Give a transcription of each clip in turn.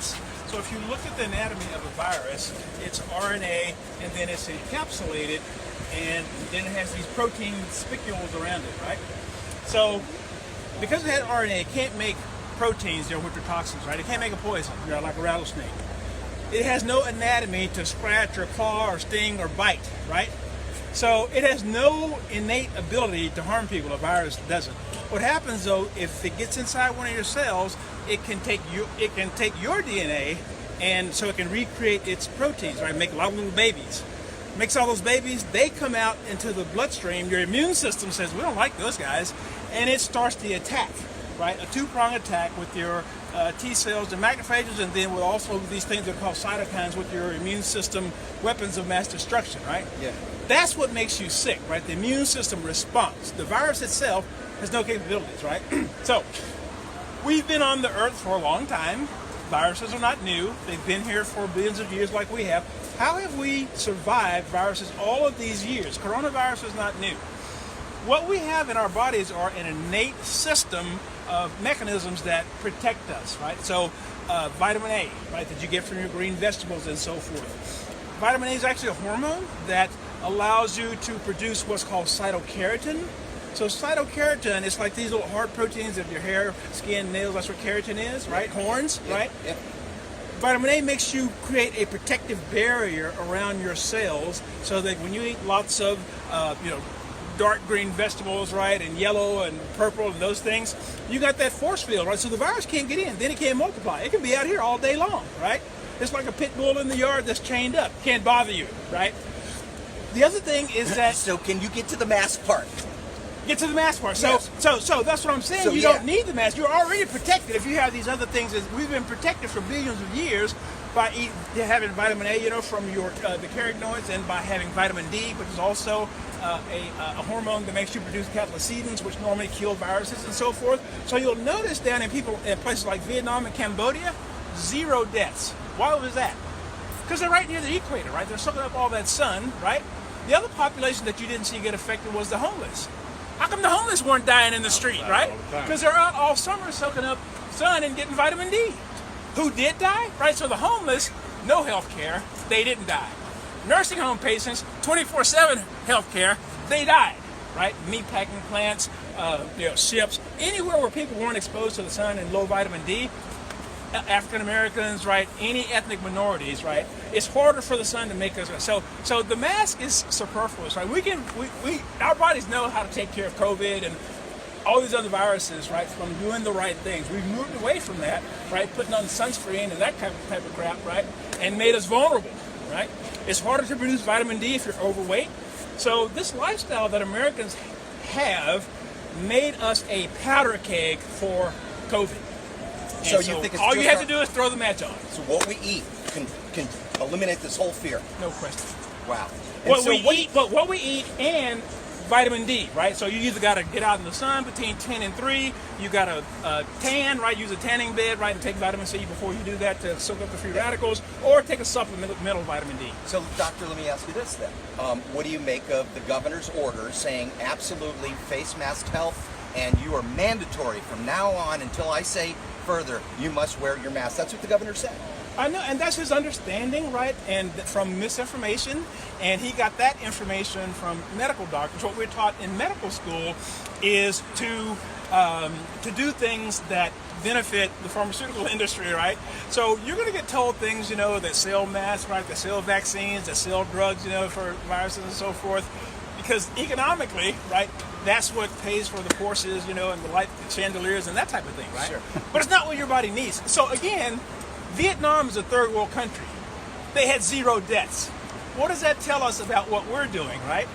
sequence. So if you look at the anatomy of a virus, it's RNA, and then it's encapsulated, and then it has these protein spicules around it, right? So because it had RNA, it can't make proteins, which are toxins, right? It can't make a poison, like a rattlesnake. It has no anatomy to scratch or claw or sting or bite, right? So it has no innate ability to harm people. A virus doesn't. What happens though, if it gets inside one of your cells, it can take your DNA, and so it can recreate its proteins, right? Make a lot of little babies. Makes all those babies, they come out into the bloodstream. Your immune system says, we don't like those guys, and it starts the attack, right? A two-pronged attack with your T cells and macrophages, and then with also these things that are called cytokines with your immune system weapons of mass destruction, right? Yeah. That's what makes you sick, right? The immune system responds. The virus itself has no capabilities, right? So, we've been on the earth for a long time. Viruses are not new. They've been here for billions of years like we have. How have we survived viruses all of these years? Coronavirus is not new. What we have in our bodies are an innate system of mechanisms that protect us, right? So vitamin A, right, that you get from your green vegetables and so forth. Vitamin A is actually a hormone that allows you to produce what's called cytokeratin. So cytokeratin is like these little hard proteins of your hair, skin, nails. That's what keratin is, right? Horns, right? Yeah. Vitamin A makes you create a protective barrier around your cells so that when you eat lots of, dark green vegetables, right, and yellow and purple and those things, you got that force field, right? So the virus can't get in, then it can't multiply. It can be out here all day long, right? It's like a pit bull in the yard that's chained up. Can't bother you, right? The other thing is that... So can you get to the mask part? Get to the mask part. So, Yes. so that's what I'm saying. So, you yeah. don't need the mask. You're already protected if you have these other things. We've been protected for billions of years by having vitamin A, from your the carotenoids, and by having vitamin D, which is also a hormone that makes you produce cathelicidins, which normally kill viruses and so forth. So you'll notice down in places like Vietnam and Cambodia, 0 deaths. Why was that? Because they're right near the equator, right? They're soaking up all that sun, right? The other population that you didn't see get affected was the homeless. How come the homeless weren't dying in the street, right? Because they're out all summer soaking up sun and getting vitamin D. Who did die? Right, so the homeless, no health care, they didn't die. Nursing home patients, 24/7 health care, they died, right? Meatpacking plants, ships, anywhere where people weren't exposed to the sun and low vitamin D, African Americans, right? Any ethnic minorities, right? It's harder for the sun to make us. So the mask is superfluous, right? Our bodies know how to take care of COVID and all these other viruses, right? From doing the right things. We've moved away from that, right? Putting on sunscreen and that type of crap, right? And made us vulnerable, right? It's harder to produce vitamin D if you're overweight. So this lifestyle that Americans have made us a powder keg for COVID. So you think it's all you have to do is throw the match on. So what we eat can eliminate this whole fear. No question. Wow. What we eat and vitamin D, right? So you either got to get out in the sun between 10 and 3. You got to tan, right? Use a tanning bed, right? And take vitamin C before you do that to soak up the free radicals, or take a supplemental vitamin D. So, doctor, let me ask you this then. What do you make of the governor's order saying absolutely face mask health, and you are mandatory from now on until I say further, you must wear your mask? That's what the governor said. I know, and that's his understanding, right? And from misinformation, and he got that information from medical doctors. What we're taught in medical school is to do things that benefit the pharmaceutical industry, right? So you're going to get told things, that sell masks, right? That sell vaccines, that sell drugs, for viruses and so forth, because economically, right? That's what pays for the courses, and the light chandeliers and that type of thing, right? Sure. But it's not what your body needs. So again, Vietnam is a third world country. They had 0 deaths. What does that tell us about what we're doing, right?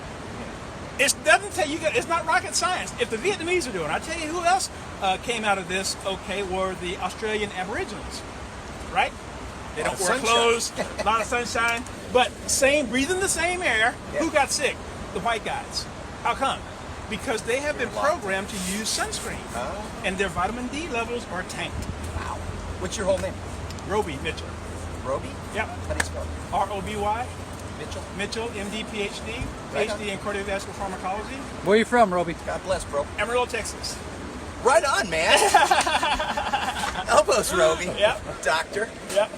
It doesn't tell you, it's not rocket science. If the Vietnamese are doing it, I tell you who else came out of this, were the Australian Aboriginals, right? They don't wear clothes, a lot of sunshine, but breathing the same air. Yeah. Who got sick? The white guys. How come? Because they have been programmed to use sunscreen, and their vitamin D levels are tanked. Wow. What's your whole name? Roby Mitchell. Roby? Yep. How do you spell it? R-O-B-Y. Mitchell? Mitchell, MD, PhD. PhD in cardiovascular pharmacology. Where are you from, Roby? God bless, bro. Amarillo, Texas. Right on, man. Help us, Roby. Yep. Doctor. Yep.